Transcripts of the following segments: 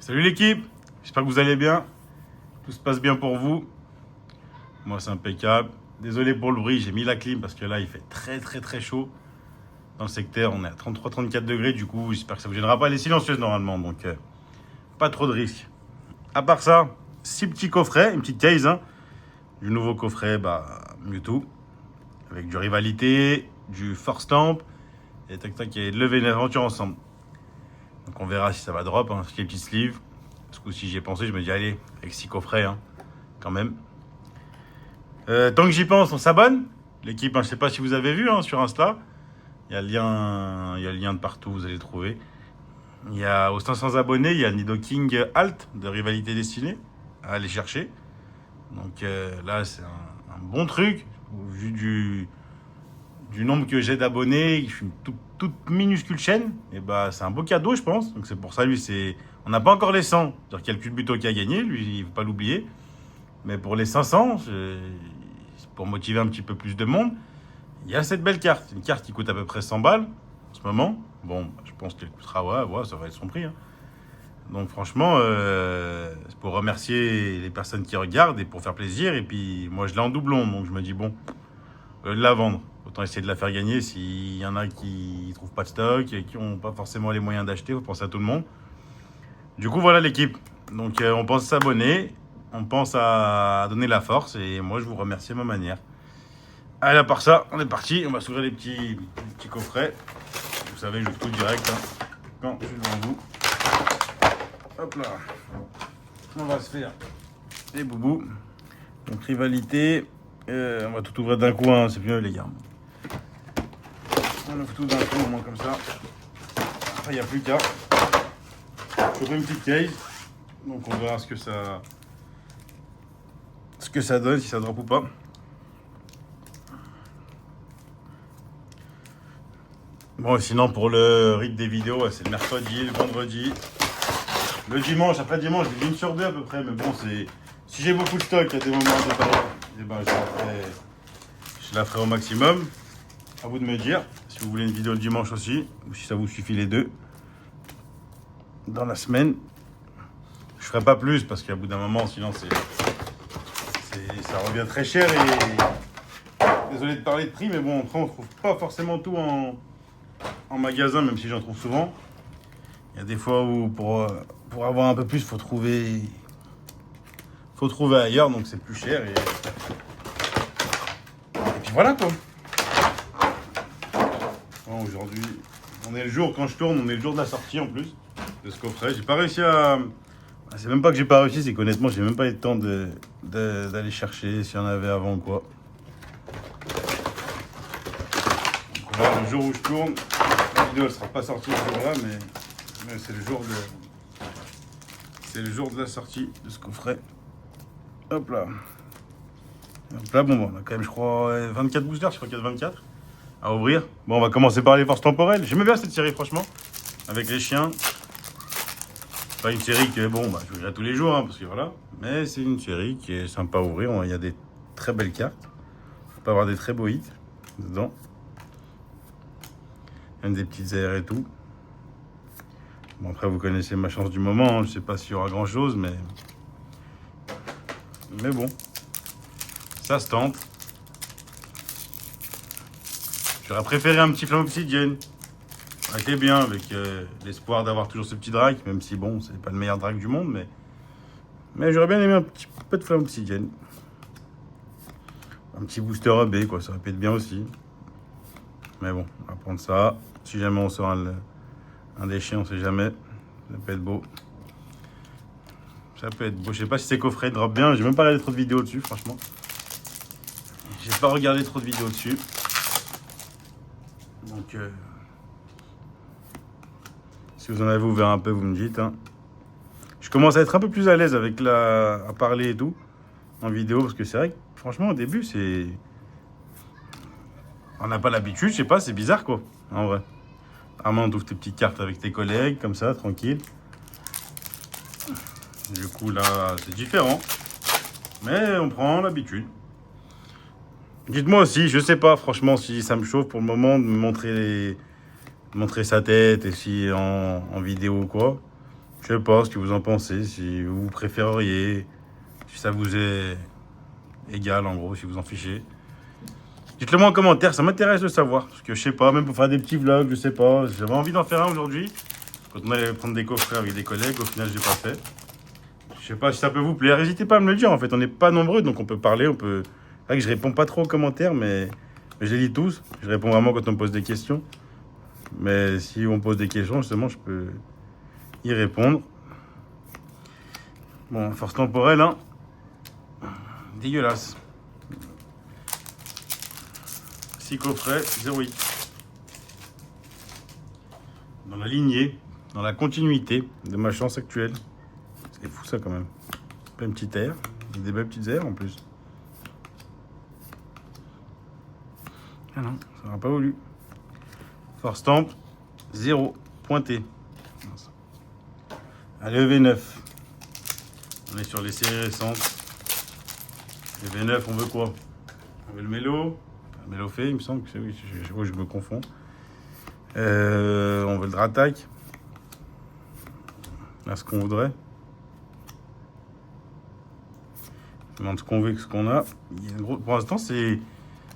Salut l'équipe, j'espère que vous allez bien, tout se passe bien pour vous. Moi c'est impeccable. Désolé pour le bruit, j'ai mis la clim parce que là il fait très chaud. Dans le secteur, on est à 33-34 degrés, du coup j'espère que ça vous gênera pas. Elle est silencieuse normalement, donc pas trop de risques. À part ça, 6 petits coffrets, une petite case, hein. Du nouveau coffret, Mewtwo, avec du Rivalité, du Force Stamp, et tac et de lever une aventure ensemble. Donc on verra si ça va drop, hein, les petits sleeves. Ce coup-ci j'y ai pensé, je me dis allez, avec 6 coffrets, hein, quand même. Tant que j'y pense, on s'abonne. L'équipe, hein, je sais pas si vous avez vu, hein, sur Insta. Il y a le lien de partout, vous allez le trouver. Il y a aux 500 abonnés, il y a Nidoking Alt de Rivalité Destinée à aller chercher. Donc là, c'est un bon truc. Au vu du nombre que j'ai d'abonnés, je suis une toute minuscule chaîne. Et c'est un beau cadeau, je pense. Donc c'est pour ça, lui, c'est. On n'a pas encore les 100. C'est-à-dire qu'il y a le Culbuto qui a gagné, lui, il ne faut pas l'oublier. Mais pour les 500, pour motiver un petit peu plus de monde, il y a cette belle carte. Une carte qui coûte à peu près 100 balles en ce moment. Bon, je pense qu'elle coûtera, ouais, ça va être son prix, hein. Donc franchement, c'est pour remercier les personnes qui regardent et pour faire plaisir. Et puis moi, je l'ai en doublon, donc je me dis, bon, de la vendre, autant essayer de la faire gagner. S'il y en a qui ne trouvent pas de stock et qui n'ont pas forcément les moyens d'acheter, il faut penser à tout le monde. Du coup, voilà l'équipe. Donc on pense s'abonner, on pense à donner la force et moi, je vous remercie à ma manière. Allez, à part ça, on est parti. On va s'ouvrir les petits coffrets. Vous savez, je tout direct, hein, quand je suis devant vous. Hop là. On va se faire des boubous. Donc, Rivalité. On va tout ouvrir d'un coup, hein, c'est mieux, les gars. On ouvre tout d'un coup, au moins comme ça. Après, il n'y a plus qu'à. J'ouvre une petite case. Donc, on verra ce que ça donne, si ça drop ou pas. Bon, sinon, pour le rythme des vidéos, c'est le mercredi, le vendredi. Le dimanche, après dimanche, j'ai une sur deux à peu près, mais bon, c'est. Si j'ai beaucoup de stock, il y a des moments de période, je la ferai au maximum. À vous de me dire si vous voulez une vidéo le dimanche aussi, ou si ça vous suffit les deux. Dans la semaine, je ferai pas plus parce qu'à bout d'un moment, sinon ça revient très cher et. Désolé de parler de prix, mais bon, après on trouve pas forcément tout en magasin, même si j'en trouve souvent. Il y a des fois où pour avoir un peu plus, faut trouver ailleurs, donc c'est plus cher. Et puis voilà quoi. Bon, aujourd'hui, on est le jour, quand je tourne, on est le jour de la sortie en plus de ce coffret. J'ai pas réussi à. C'est même pas que j'ai pas réussi, c'est qu'honnêtement, j'ai même pas eu le temps d'aller chercher s'il y en avait avant ou quoi. Donc là, le jour où je tourne, la vidéo elle sera pas sortie ce jour-là, mais c'est le jour de. C'est le jour de la sortie de ce coffret. Hop là. Hop là, bon, on a quand même, je crois, 24 boosters, je crois qu'il y a 24 à ouvrir. Bon, on va commencer par les forces temporelles. J'aime bien cette série, franchement, avec les chiens. Pas une série que, bon, je regarde tous les jours, hein, parce que voilà. Mais c'est une série qui est sympa à ouvrir. Il y a des très belles cartes. On peut avoir des très beaux hits dedans. Même des petites airs et tout. Bon, après, vous connaissez ma chance du moment, hein. Je sais pas s'il y aura grand chose, mais bon, ça se tente. J'aurais préféré un petit flamme obsidienne. Ça aurait été bien avec l'espoir d'avoir toujours ce petit drac, même si bon, c'est pas le meilleur drac du monde, mais j'aurais bien aimé un petit peu de flamme obsidienne. Un petit booster AB, quoi, ça aurait pu être bien aussi. Mais bon, on va prendre ça. Si jamais on sort un des chiens, on sait jamais. Ça peut être beau. Ça peut être beau. Je sais pas si ces coffrets drop bien. J'ai même pas regardé trop de vidéos dessus, franchement. J'ai pas regardé trop de vidéos dessus. Donc, si vous en avez ouvert un peu, vous me dites, hein. Je commence à être un peu plus à l'aise avec à parler et tout en vidéo parce que c'est vrai que franchement au début c'est. On n'a pas l'habitude, je sais pas, c'est bizarre quoi, en vrai. Armand, t'ouvres tes petites cartes avec tes collègues, comme ça, tranquille. Du coup, là, c'est différent. Mais on prend l'habitude. Dites-moi aussi, je sais pas, franchement, si ça me chauffe pour le moment de me montrer sa tête et si en vidéo ou quoi. Je sais pas ce que vous en pensez, si vous préféreriez, si ça vous est égal en gros, si vous en fichez. Dites-le moi en commentaire, ça m'intéresse de savoir. Parce que je sais pas, même pour faire des petits vlogs, je sais pas. J'avais envie d'en faire un aujourd'hui. Quand on allait prendre des coffrets avec des collègues, au final, j'ai pas fait. Je sais pas si ça peut vous plaire. N'hésitez pas à me le dire. En fait, on n'est pas nombreux, donc on peut parler. On peut. C'est vrai que je réponds pas trop aux commentaires, mais je les lis tous. Je réponds vraiment quand on me pose des questions. Mais si on me pose des questions, justement, je peux y répondre. Bon, force temporelle, hein. Dégueulasse. 6 coffrets, 0,8. Dans la lignée, dans la continuité de ma chance actuelle. C'est fou ça quand même. Plein de petites airs. Des belles petites airs en plus. Ah non, ça n'aura pas voulu. Force temp, 0. Pointé. Allez, EV9. On est sur les séries récentes. EV9, on veut quoi? On veut le mélo. Le mélo fait, il me semble que c'est oui, je me confonds. On veut le Dratac. Là, ce qu'on voudrait. On demande ce qu'on veut, ce qu'on a. Il y a pour l'instant, c'est.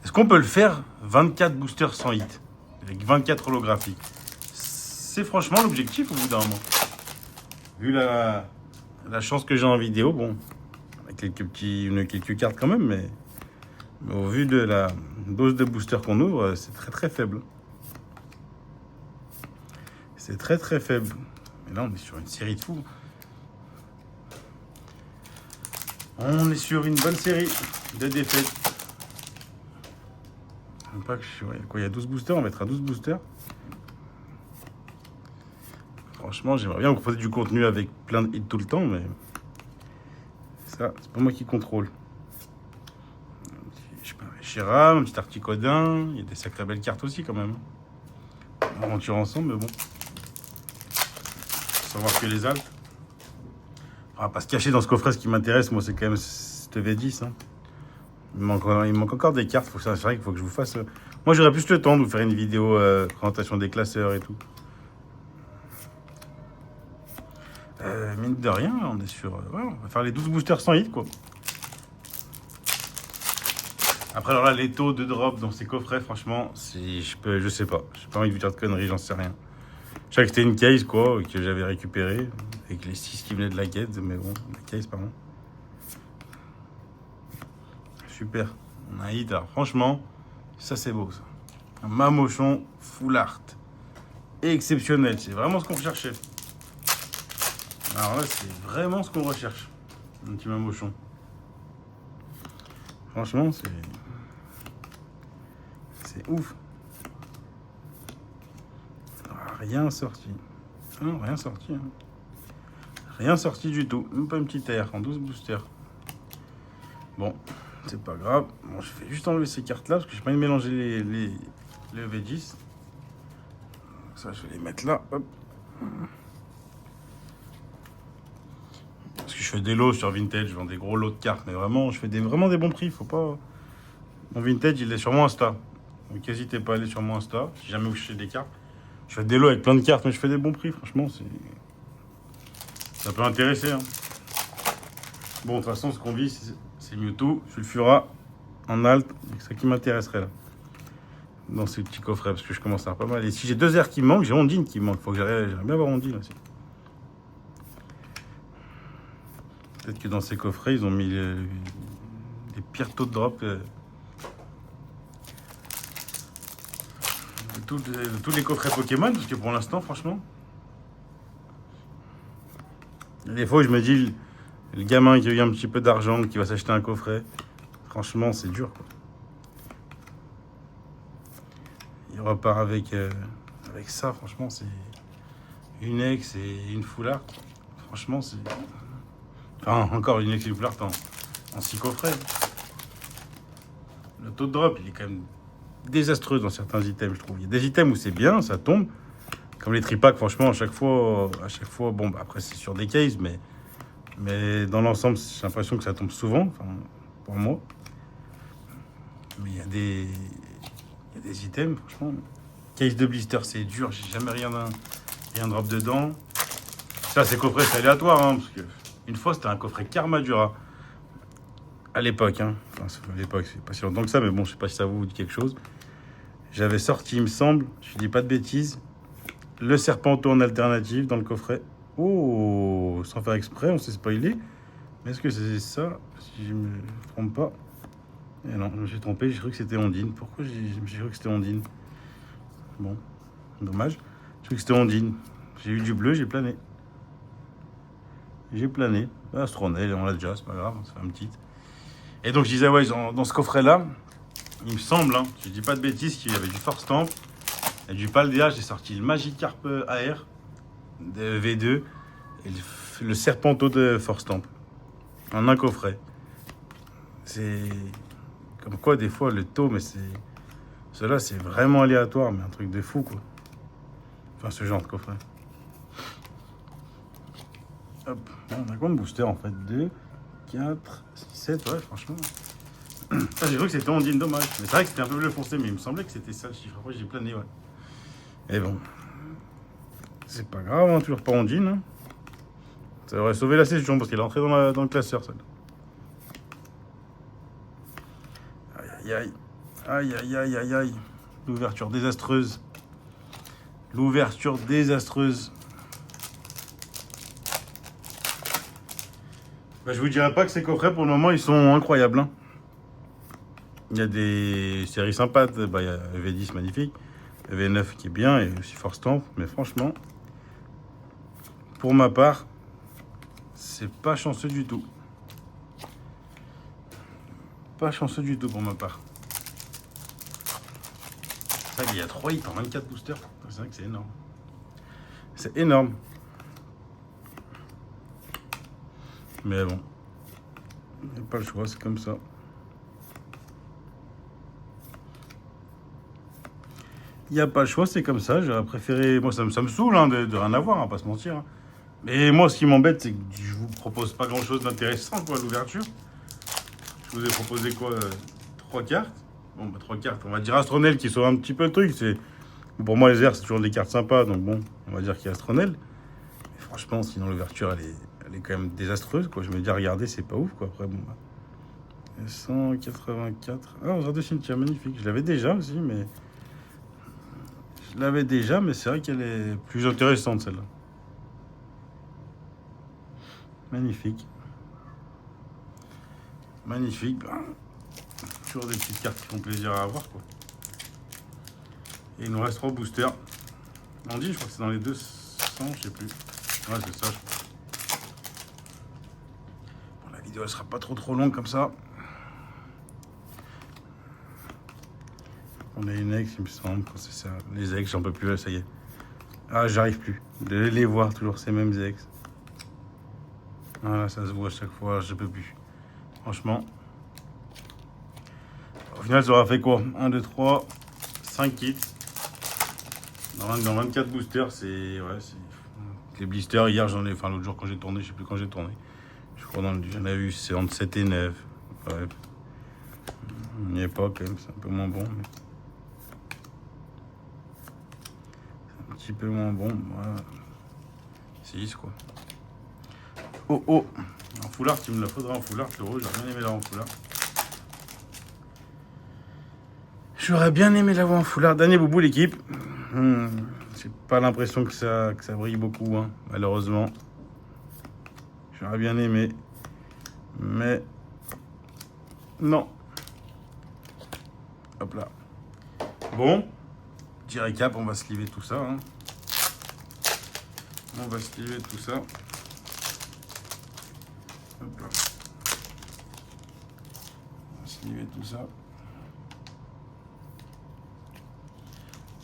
Est-ce qu'on peut le faire 24 boosters sans hit avec 24 holographiques? C'est franchement l'objectif au bout d'un moment. Vu la chance que j'ai en vidéo, bon, avec quelques cartes quand même, mais au vu de la dose de booster qu'on ouvre, c'est très très faible. C'est très très faible. Et là, on est sur une série de fous. On est sur une bonne série de défaites. Pas que il y a 12 boosters, on mettra 12 boosters. Franchement, j'aimerais bien vous proposer du contenu avec plein de hits tout le temps, mais ça, c'est pas moi qui contrôle. Je sais pas, Shira, un petit Articodin, il y a des sacrées belles cartes aussi quand même. On aventure ensemble, mais bon. Faut savoir que les altes. On va pas se cacher dans ce coffret, ce qui m'intéresse, moi, c'est quand même cette V10. Hein. Il manque encore des cartes, c'est vrai qu'il faut que je vous fasse. Moi, j'aurais plus le temps de vous faire une vidéo présentation des classeurs et tout. Mine de rien, on est sur. Ouais, on va faire les 12 boosters sans hit, quoi. Après, alors là, les taux de drop dans ces coffrets, franchement, je sais pas. J'ai pas envie de vous dire de conneries, j'en sais rien. Je sais que c'était une case, quoi, que j'avais récupérée, avec les 6 qui venaient de la quête, mais bon, la case, pardon. Super. On a un hit, alors franchement, ça c'est beau, ça. Un Mamochon full art. Exceptionnel, c'est vraiment ce qu'on recherchait. Alors là, c'est vraiment ce qu'on recherche. Un petit Mamochon. Franchement, c'est ouf. Rien sorti. Ah non, rien sorti. Hein. Rien sorti du tout. Même pas une petite air en 12 boosters. Bon, c'est pas grave. Bon, je vais juste enlever ces cartes là parce que j'ai pas envie de mélanger les V10. Ça, je vais les mettre là. Hop. Parce que je fais des lots sur Vintage, je vends des gros lots de cartes, mais vraiment, je fais vraiment des bons prix. Faut pas. Mon Vintage, il est sur mon Insta. Donc n'hésitez pas à aller sur mon Insta. Si jamais vous cherchez des cartes. Je fais des lots avec plein de cartes, mais je fais des bons prix, franchement. Ça peut intéresser. Hein. Bon, de toute façon, ce qu'on vit, c'est Mewtwo, Sulfura, en alt. C'est ça qui m'intéresserait là. Dans ces petits coffrets, parce que je commence à avoir pas mal. Et si j'ai 2 airs qui me manquent, j'ai Ondine qui me manque. Faut que j'aimerais bien avoir Ondine aussi. Peut-être que dans ces coffrets, ils ont mis les pires taux de drop de tous les coffrets Pokémon, parce que pour l'instant, franchement, des fois, je me dis, le gamin qui a eu un petit peu d'argent, qui va s'acheter un coffret, franchement, c'est dur, quoi. Il repart avec ça, franchement, c'est une ex et une full art. Franchement, c'est... Enfin, encore une ex et une full art en 6 coffrets. Le taux de drop, il est quand même désastreux dans certains items, je trouve. Il y a des items où c'est bien, ça tombe. Comme les tripacks, franchement, à chaque fois, bon, bah, après, c'est sur des cases, mais dans l'ensemble, j'ai l'impression que ça tombe souvent, enfin, pour moi. Mais il y a des items, franchement. Case de blister, c'est dur, j'ai jamais rien drop dedans. Ça, ces coffrets, c'est aléatoire, hein, parce que une fois, c'était un coffret Karmadura. À l'époque, hein. Enfin, à l'époque, c'est pas si longtemps que ça, mais bon, je sais pas si ça vous dit quelque chose. J'avais sorti, il me semble, je dis pas de bêtises, le Serpento en alternative dans le coffret. Oh, sans faire exprès, on s'est spoilé. Mais est-ce que c'est ça? Si je me trompe pas. Eh non, je me suis trompé, j'ai cru que c'était Ondine. Pourquoi j'ai cru que c'était Ondine? Bon, dommage. J'ai cru que c'était Ondine. J'ai eu du bleu, j'ai plané. J'ai plané. Astronel, on l'a déjà, c'est pas grave, ça fait un petit. Et donc je disais, ouais, dans ce coffret-là, il me semble, hein, je dis pas de bêtises, qu'il y avait du Force Stamp et du Paldea. J'ai sorti le Magikarp AR de V2 et le Serpento de Force Stamp en un coffret. C'est comme quoi, des fois, le taux, mais c'est. Cela, c'est vraiment aléatoire, mais un truc de fou, quoi. Enfin, ce genre de coffret. Hop, on a combien de boosters en fait? 2, 4, 6, 7, ouais, franchement. Ah, j'ai cru que c'était Ondine, dommage. Mais c'est vrai que c'était un peu bleu foncé, mais il me semblait que c'était ça le chiffre. Après, j'ai plané, ouais. Et bon. C'est pas grave, hein, toujours pas Ondine. Hein. Ça aurait sauvé la session parce qu'elle est entrée dans le classeur, celle. Aïe, aïe, aïe, aïe, aïe, aïe, aïe. L'ouverture désastreuse. L'ouverture désastreuse. Bah, je vous dirais pas que ces coffrets, pour le moment, ils sont incroyables. Hein. Il y a des séries sympas. Bah, il y a V10 magnifique, V9 qui est bien, et aussi Force Stamp. Mais franchement, pour ma part, c'est pas chanceux du tout. Pas chanceux du tout pour ma part. C'est vrai qu'il y a 3 hits en 24 boosters. C'est vrai que c'est énorme. C'est énorme. Mais bon, il n'y a pas le choix, c'est comme ça. Il n'y a pas le choix, c'est comme ça. J'aurais préféré. Moi, ça me saoule hein, de rien avoir, hein, pas se mentir. Hein. Mais moi, ce qui m'embête, c'est que je vous propose pas grand chose d'intéressant, quoi, l'ouverture. Je vous ai proposé quoi 3 cartes. Bon, bah, 3 cartes. On va dire Astronel qui sauve un petit peu le truc. Pour moi, les airs, c'est toujours des cartes sympas. Donc bon, on va dire qu'il y a Astronel. Mais franchement, sinon, l'ouverture, elle est quand même désastreuse, quoi. Je me dis, regardez, c'est pas ouf, quoi. Après, bon. Bah, 184. Ah, Osra de Cynthia, magnifique. Je l'avais déjà aussi, mais. Je l'avais déjà, mais c'est vrai qu'elle est plus intéressante, celle-là. Magnifique. Magnifique. Bah, toujours des petites cartes qui font plaisir à avoir, quoi. Et il nous reste 3 boosters. On dit, je crois que c'est dans les 200, je sais plus. Ouais, c'est ça, je crois. Bon, la vidéo, elle sera pas trop longue comme ça. On a une ex, il me semble, c'est ça. Les ex, j'en peux plus, là, ça y est. Ah, j'arrive plus de les voir, toujours ces mêmes ex. Voilà, ça se voit à chaque fois, je peux plus. Franchement. Au final, ça aura fait quoi? 1, 2, 3, 5 kits. Dans 24 boosters, c'est. Ouais, c'est. Les blisters, hier, j'en ai. Enfin, l'autre jour, quand j'ai tourné, je sais plus quand j'ai tourné. Je crois j'en ai eu, c'est entre 7 et 9. Ouais. Il n'y a pas, quand même, c'est un peu moins bon. Mais... un petit peu moins bon. Voilà. 6, quoi. Oh, oh. En foulard, tu me la faudras en foulard, Floro. J'aurais bien aimé l'avoir en foulard. J'aurais bien aimé l'avoir en foulard. Dernier boubou, l'équipe. J'ai pas l'impression que ça brille beaucoup, hein, malheureusement. J'aurais bien aimé. Mais... non. Hop là. Bon. Petit récap, on va se liver tout ça. Hein. On va se liver tout ça. Hop là. On va se liver tout ça.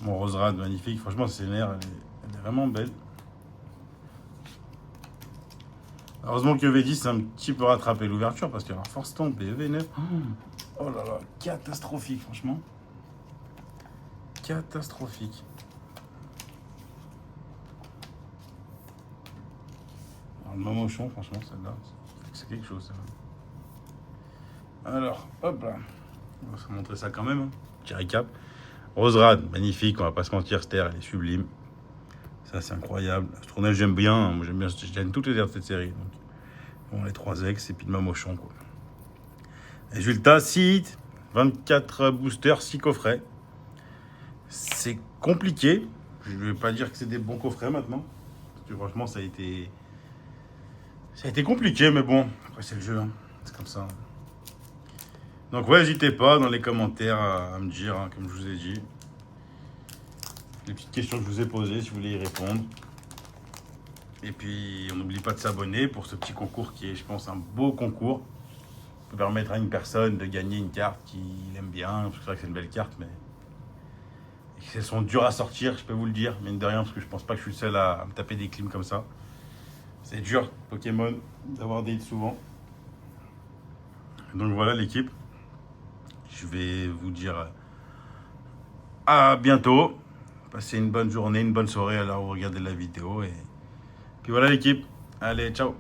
Mon Roserade, magnifique. Franchement, c'est l'air, elle est vraiment belle. Heureusement que V10 c'est un petit peu rattrapé l'ouverture parce qu'il y a Force Stamp et V9. Oh là là, catastrophique, franchement. Catastrophique. Alors, le Mamochon, franchement, celle-là, c'est quelque chose. Ça. Alors, hop là. On va se montrer ça quand même. Hein. Petit récap. Roserade, magnifique, on va pas se mentir, cette terre, elle est sublime. Ça, c'est incroyable. Astronaut, j'aime bien. Moi, j'aime toutes les airs de cette série. Donc, bon, les 3 ex et puis de Mamochon, quoi. Résultat, 6 hits, 24 boosters, 6 coffrets. C'est compliqué. Je ne vais pas dire que c'est des bons coffrets maintenant. Parce que franchement, ça a été compliqué, mais bon, après, c'est le jeu. Hein. C'est comme ça. Donc, ouais, n'hésitez pas dans les commentaires à me dire, hein, comme je vous ai dit, les petites questions que je vous ai posées, si vous voulez y répondre. Et puis, on n'oublie pas de s'abonner pour ce petit concours qui est, je pense, un beau concours. Ça peut permettre à une personne de gagner une carte qu'il aime bien. C'est vrai que c'est une belle carte, mais elles sont dures à sortir, je peux vous le dire, mine de rien, parce que je pense pas que je suis le seul à me taper des clims comme ça. C'est dur, Pokémon, d'avoir des hits souvent. Donc voilà l'équipe. Je vais vous dire à bientôt. Passez une bonne journée, une bonne soirée à l'heure où vous regardez la vidéo. Et puis voilà l'équipe. Allez, ciao.